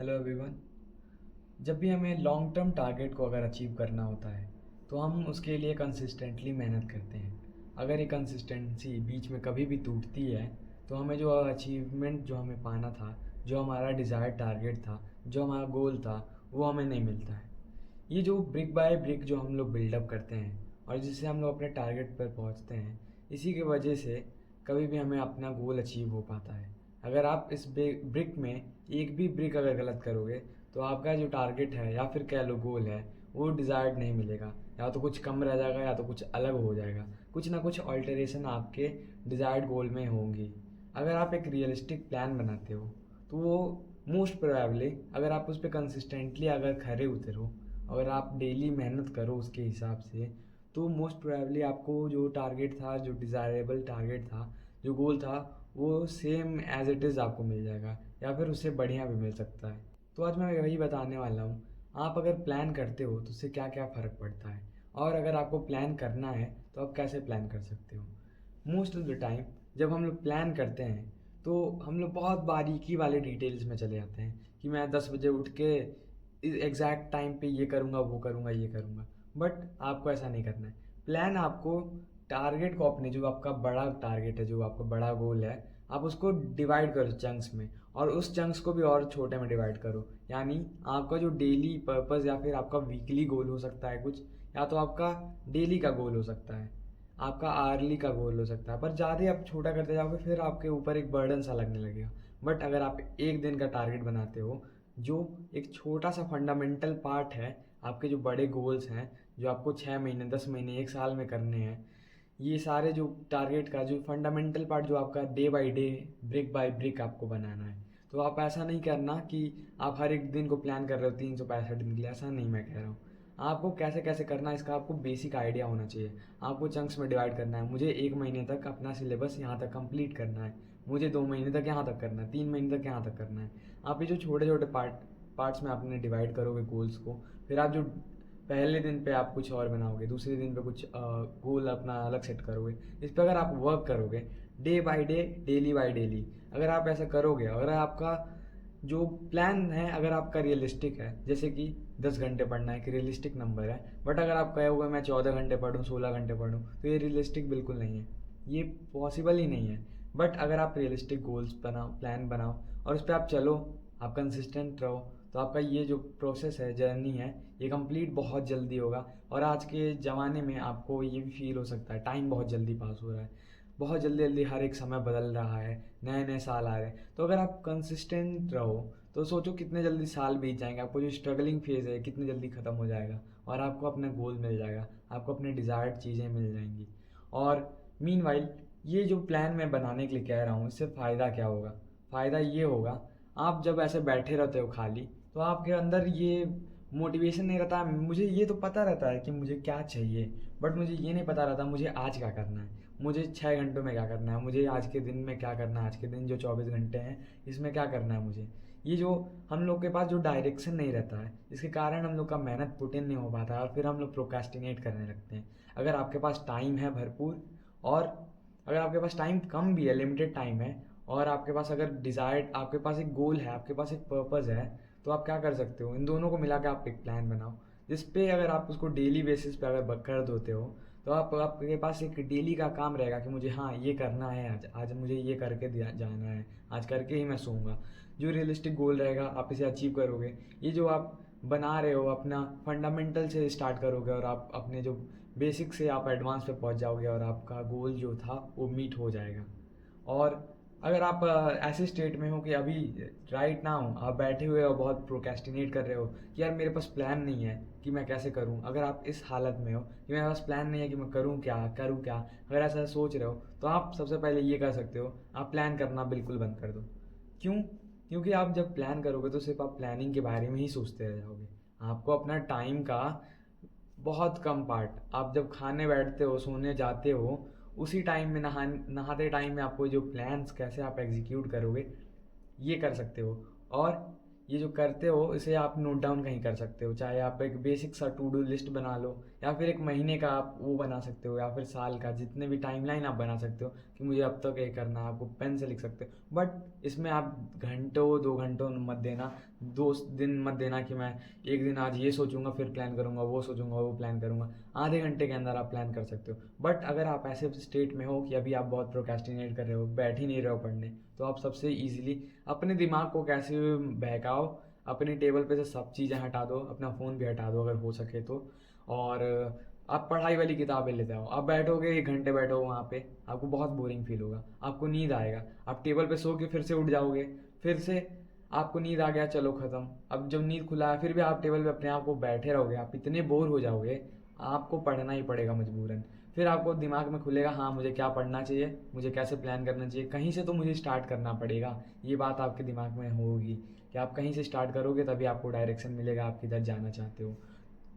Hello everyone. जब भी हमें लॉन्ग टर्म टारगेट को अगर अचीव करना होता है तो हम उसके लिए कंसिस्टेंटली मेहनत करते हैं। अगर ये कंसिस्टेंसी बीच में कभी भी टूटती है तो हमें जो अचीवमेंट जो हमें पाना था, जो हमारा डिज़ायर्ड टारगेट था, जो हमारा गोल था, वो हमें नहीं मिलता है। ये जो ब्रिक बाय ब्रिक जो हम लोग बिल्डअप करते हैं और जिससे हम लोग अपने टारगेट पर पहुंचते हैं, इसी की वजह से कभी भी हमें अपना गोल अचीव हो पाता है। अगर आप इस ब्रिक में एक भी ब्रिक अगर गलत करोगे तो आपका जो टारगेट है या फिर कह लो गोल है, वो डिज़ायर्ड नहीं मिलेगा। या तो कुछ कम रह जाएगा या तो कुछ अलग हो जाएगा। कुछ ना कुछ ऑल्टरेशन आपके डिज़ायर्ड गोल में होंगी। अगर आप एक रियलिस्टिक प्लान बनाते हो तो वो मोस्ट प्रोबेबली, अगर आप उस पर कंसिस्टेंटली अगर खरे उतरो, अगर आप डेली मेहनत करो उसके हिसाब से, तो मोस्ट प्रोबेबली आपको जो टारगेट था, जो डिज़ायरेबल टारगेट था, जो गोल था, वो सेम एज इट इज़ आपको मिल जाएगा या फिर उससे बढ़िया भी मिल सकता है। तो आज मैं वही बताने वाला हूँ। आप अगर प्लान करते हो तो उससे क्या क्या फ़र्क पड़ता है, और अगर आपको प्लान करना है तो आप कैसे प्लान कर सकते हो। मोस्ट ऑफ द टाइम जब हम लोग प्लान करते हैं तो हम लोग बहुत बारीकी वाले डिटेल्स में चले जाते हैं कि मैं 10 बजे उठ के एग्जैक्ट टाइम पे ये करूँगा, वो करूँगा, ये करूँगा। बट आपको ऐसा नहीं करना है। प्लान आपको टारगेट को, अपने जो आपका बड़ा टारगेट है, जो आपका बड़ा गोल है, आप उसको डिवाइड करो चंक्स में, और उस चंक्स को भी और छोटे में डिवाइड करो। यानी आपका जो डेली पर्पस या फिर आपका वीकली गोल हो सकता है कुछ, या तो आपका डेली का गोल हो सकता है, आपका आर्ली का गोल हो सकता है। पर ज़्यादा आप छोटा करते जाओगे फिर आपके ऊपर एक बर्डन सा लगने लगेगा। बट अगर आप एक दिन का टारगेट बनाते हो, जो एक छोटा सा फंडामेंटल पार्ट है आपके जो बड़े गोल्स हैं, जो आपको 6 महीने, 10 महीने, एक साल में करने हैं, ये सारे जो टारगेट का जो फंडामेंटल पार्ट जो आपका day by day, brick by brick आपको बनाना है। तो आप ऐसा नहीं करना कि आप हर एक दिन को प्लान कर रहे हो 365 दिन के लिए, ऐसा नहीं मैं कह रहा हूँ। आपको कैसे कैसे करना है इसका आपको बेसिक आइडिया होना चाहिए। आपको चंक्स में डिवाइड करना है। मुझे 1 महीने तक अपना सिलेबस यहाँ तक कंप्लीट करना है, मुझे 2 महीने तक यहाँ तक करना है, 3 महीने तक यहाँ तक करना है। आप ये जो छोटे छोटे पार्ट्स में आपने डिवाइड करोगे गोल्स को, फिर आप जो पहले दिन पे आप कुछ और बनाओगे, दूसरे दिन पे कुछ गोल अपना अलग सेट करोगे। इस पर अगर आप वर्क करोगे day by day, daily by daily, अगर आप ऐसा करोगे, अगर आपका जो प्लान है अगर आपका रियलिस्टिक है, जैसे कि 10 घंटे पढ़ना एक रियलिस्टिक नंबर है, बट अगर आप कहोगे मैं 14 घंटे पढ़ूँ, 16 घंटे पढ़ूँ, तो ये रियलिस्टिक बिल्कुल नहीं है, ये पॉसिबल ही नहीं है। बट अगर आप रियलिस्टिक गोल्स बनाओ, प्लान बनाओ, और उस पर आप चलो, आप कंसिस्टेंट रहो, तो आपका ये जो प्रोसेस है, जर्नी है, ये कंप्लीट बहुत जल्दी होगा। और आज के ज़माने में आपको ये भी फील हो सकता है टाइम बहुत जल्दी पास हो रहा है, बहुत जल्दी जल्दी हर एक समय बदल रहा है, नए नए साल आ रहे हैं। तो अगर आप कंसिस्टेंट रहो तो सोचो कितने जल्दी साल बीत जाएंगे, आपको जो स्ट्रगलिंग फेज़ है कितनी जल्दी ख़त्म हो जाएगा, और आपको अपना गोल मिल जाएगा, आपको अपने डिज़ायर्ड चीज़ें मिल जाएंगी। और मीनवाइल, ये जो प्लान मैं बनाने के लिए कह रहा हूँ, इससे फ़ायदा क्या होगा? फ़ायदा ये होगा, आप जब ऐसे बैठे रहते हो खाली, तो आपके अंदर ये मोटिवेशन नहीं रहता। मुझे ये तो पता रहता है कि मुझे क्या चाहिए, बट मुझे ये नहीं पता रहता मुझे आज क्या करना है, मुझे 6 घंटों में क्या करना है, मुझे आज के दिन में क्या करना है, आज के दिन जो 24 घंटे हैं इसमें क्या करना है मुझे। ये जो हम लोग के पास जो डायरेक्शन नहीं रहता है, इसके कारण हम लोग का मेहनत पुट इन नहीं हो पाता है, और फिर हम लोग प्रोक्रेस्टिनेट करने लगते हैं। अगर आपके पास टाइम है भरपूर, और अगर आपके पास टाइम कम भी है, लिमिटेड टाइम है, और आपके पास अगर डिज़ायर्ड, आपके पास एक गोल है, आपके पास एक पर्पज़ है, तो आप क्या कर सकते हो, इन दोनों को मिला के आप एक प्लान बनाओ, जिस पे अगर आप उसको डेली बेसिस पे अगर कर देते हो, तो आपके पास एक डेली का काम रहेगा कि मुझे हाँ ये करना है, आज आज मुझे ये करके दिया जाना है, आज करके ही मैं सोऊंगा। जो रियलिस्टिक गोल रहेगा आप इसे अचीव करोगे। ये जो आप बना रहे हो अपना फंडामेंटल से स्टार्ट करोगे, और आप अपने जो बेसिक से आप एडवांस पे पहुंच जाओगे, और आपका गोल जो था वो मीट हो जाएगा। और अगर आप ऐसे स्टेट में हो कि अभी राइट नाउ आप बैठे हुए हो, बहुत प्रोक्रेस्टिनेट कर रहे हो कि यार मेरे पास प्लान नहीं है कि मैं कैसे करूं, अगर आप इस हालत में हो कि मेरे पास प्लान नहीं है कि मैं करूं क्या करूं क्या, अगर ऐसा सोच रहे हो, तो आप सबसे पहले ये कर सकते हो, आप प्लान करना बिल्कुल बंद कर दो। क्यों? क्योंकि आप जब प्लान करोगे तो सिर्फ आप प्लानिंग के बारे में ही सोचते रह जाओगे। आपको अपना टाइम का बहुत कम पार्ट, आप जब खाने बैठते हो, सोने जाते हो, उसी टाइम में, नहाते टाइम में आपको जो प्लान्स कैसे आप एग्जीक्यूट करोगे, ये कर सकते हो। और ये जो करते हो इसे आप नोट डाउन कहीं कर सकते हो, चाहे आप एक बेसिक सा टू डू लिस्ट बना लो, या फिर एक महीने का आप वो बना सकते हो, या फिर साल का, जितने भी टाइमलाइन आप बना सकते हो कि मुझे अब तक ये करना है, आपको पेन से लिख सकते हो। बट इसमें आप घंटों 2 घंटों मत देना, 2 दिन मत देना कि मैं एक दिन आज ये सोचूंगा फिर प्लान करूंगा, वो सोचूंगा वो प्लान करूंगा। आधे घंटे के अंदर आप प्लान कर सकते हो। बट अगर आप ऐसे स्टेट में हो कि अभी आप बहुत प्रोक्रेस्टिनेट कर रहे हो, बैठ ही नहीं रहे हो पढ़ने, तो आप सबसे ईजिली अपने दिमाग को कैसे बहकाओ, अपनी टेबल पे से सब चीज़ें हटा दो, अपना फ़ोन भी हटा दो अगर हो सके तो, और आप पढ़ाई वाली किताबें लेते आओ। आप बैठोगे 1 घंटे बैठो वहाँ पे, आपको बहुत बोरिंग फील होगा, आपको नींद आएगा, आप टेबल पे सो के फिर से उठ जाओगे, फिर से आपको नींद आ गया, चलो ख़त्म। अब जब नींद खुला है फिर भी आप टेबल पे अपने आप को बैठे रहोगे, आप इतने बोर हो जाओगे, आपको पढ़ना ही पड़ेगा मजबूरन। फिर आपको दिमाग में खुलेगा, हाँ मुझे क्या पढ़ना चाहिए, मुझे कैसे प्लान करना चाहिए, कहीं से तो मुझे स्टार्ट करना पड़ेगा। ये बात आपके दिमाग में होगी कि आप कहीं से स्टार्ट करोगे तभी आपको डायरेक्शन मिलेगा, आप किधर जाना चाहते हो।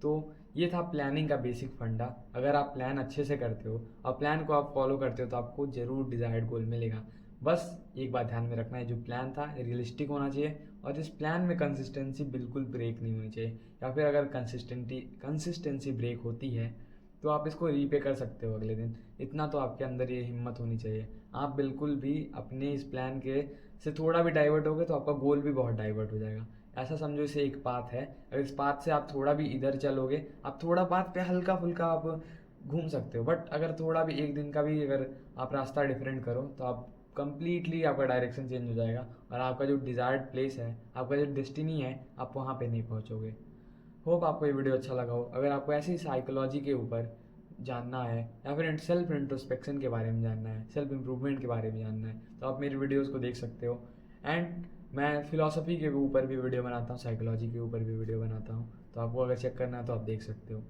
तो ये था प्लानिंग का बेसिक फंडा। अगर आप प्लान अच्छे से करते हो और प्लान को आप फॉलो करते हो तो आपको ज़रूर डिज़ायर्ड गोल मिलेगा। बस एक बात ध्यान में रखना है, जो प्लान था रियलिस्टिक होना चाहिए, और इस प्लान में कंसिस्टेंसी बिल्कुल ब्रेक नहीं होनी चाहिए। या फिर अगर कंसिस्टेंसी ब्रेक होती है तो आप इसको रीपे कर सकते हो अगले दिन। इतना तो आपके अंदर ये हिम्मत होनी चाहिए। आप बिल्कुल भी अपने इस प्लान के से थोड़ा भी डाइवर्ट होगे तो आपका गोल भी बहुत डाइवर्ट हो जाएगा। ऐसा समझो इसे एक पाथ है, अगर इस पाथ से आप थोड़ा भी इधर चलोगे, आप थोड़ा पाथ पे हल्का फुल्का आप घूम सकते हो, बट अगर थोड़ा भी एक दिन का भी अगर आप रास्ता डिफरेंट करो तो आप कंप्लीटली आपका डायरेक्शन चेंज हो जाएगा, और आपका जो डिज़ायर्ड प्लेस है, आपका जो डेस्टिनी है, आप वहाँ पे नहीं पहुँचोगे। होप आपको ये वीडियो अच्छा लगा हो। अगर आपको ऐसी साइकोलॉजी के ऊपर जानना है, या फिर सेल्फ इंट्रोस्पेक्शन के बारे में जानना है, सेल्फ इम्प्रूवमेंट के बारे में जानना है, तो आप मेरी वीडियोस को देख सकते हो। एंड मैं फ़िलासफ़ी के ऊपर भी वीडियो बनाता हूँ, साइकोलॉजी के ऊपर भी वीडियो बनाता हूँ, तो आपको अगर चेक करना है तो आप देख सकते हो।